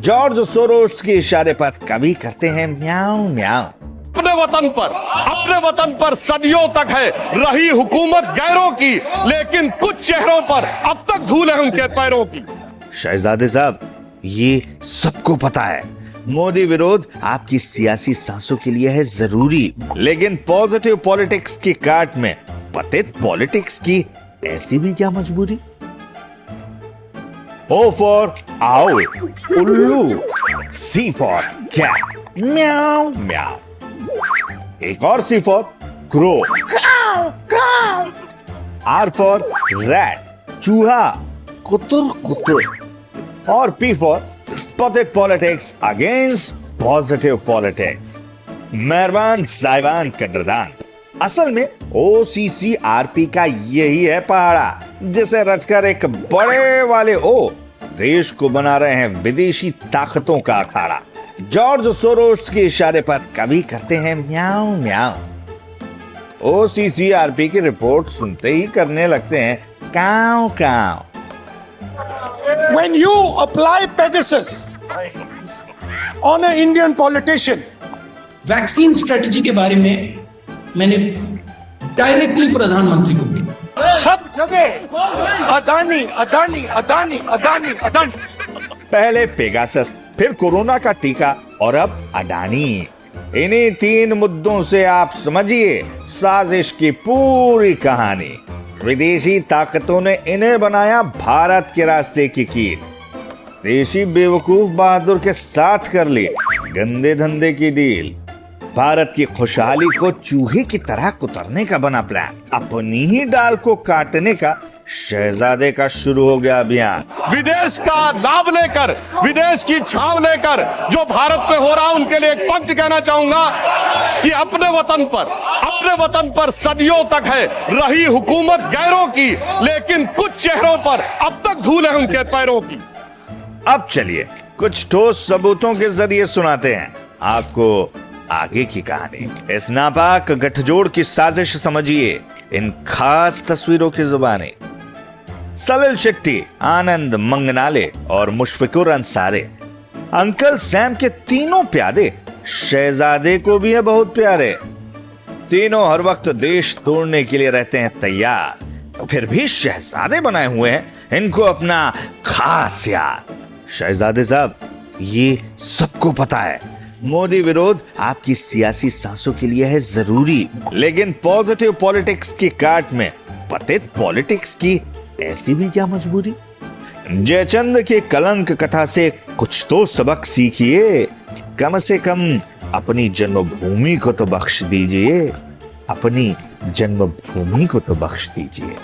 George Soros के इशारे पर कभी करते हैं म्याऊं म्याऊं। अपने वतन पर सदियों तक है रही हुकूमत गैरों की, लेकिन कुछ चेहरों पर अब तक धूल है उनके पैरों की। शहजादे साहब, ये सबको पता है, मोदी विरोध आपकी सियासी सांसों के लिए है जरूरी, लेकिन पॉजिटिव पॉलिटिक्स की काट में पतित पॉलिटिक्स की ऐसी भी क्या मजबूरी। O फॉर आउल, उल्लू, C फॉर कैट, म्याऊ म्याऊ। एक और C for crow, cow cow. R for rat, चूहा, कुतुर कुतुर। और P for positive politics against positive politics. मेहरबान साहिबान कदरदान, असल में OCCRP का यही है पहाड़ा, जिसे रटकर एक बड़े वाले ओ देश को बना रहे हैं विदेशी ताकतों का अखाड़ा। जॉर्ज सोरोस के इशारे पर कभी करते हैं म्याऊं म्याऊं। OCCRP की रिपोर्ट सुनते ही करने लगते हैं काऊ काऊ। When you apply Pegasus on an Indian politician, vaccine strategy के बारे में मैंने डायरेक्टली प्रधानमंत्री को किया। सब जगह अदानी अदानी अदानी अदानी अदानी। पहले पेगासस, फिर कोरोना का टीका और अब अडानी। इन्हीं तीन मुद्दों से आप समझिए साजिश की पूरी कहानी। विदेशी ताकतों ने इन्हें बनाया भारत के रास्ते की कील। देशी बेवकूफ बहादुर के साथ कर ली गंदे धंधे की डील। भारत की खुशहाली को चूहे की तरह कुतरने का बना प्लान। अपनी ही डाल को काटने का शहजादे का शुरू हो गया अभियान। विदेश का लाभ लेकर, विदेश की छाव लेकर जो भारत में हो रहा, उनके लिए एक पंक्ति कहना चाहूंगा कि अपने वतन पर सदियों तक है रही हुकूमत गैरों की, लेकिन कुछ चेहरों पर अब तक धूल है उनके पैरों की। अब चलिए कुछ ठोस सबूतों के जरिए सुनाते हैं आपको आगे की कहानी। इस नापाक गठजोड़ की साजिश समझिए इन खास तस्वीरों की जुबानी। सलिल शेट्टी, आनंद मंगनाले और मुशफिकुर अंसारी, अंकल सैम के तीनों प्यादे शहजादे को भी है बहुत प्यारे। तीनों हर वक्त देश तोड़ने के लिए रहते हैं तैयार, फिर भी शहजादे बनाए हुए हैं इनको अपना खास यार। शहजादे साहब, ये सबको पता है, मोदी विरोध आपकी सियासी सांसों के लिए है जरूरी, लेकिन पॉजिटिव पॉलिटिक्स की काट में पतित पॉलिटिक्स की ऐसी भी क्या मजबूरी। जयचंद के कलंक कथा से कुछ तो सबक सीखिए, कम से कम अपनी जन्मभूमि को तो बख्श दीजिए, अपनी जन्मभूमि को तो बख्श दीजिए।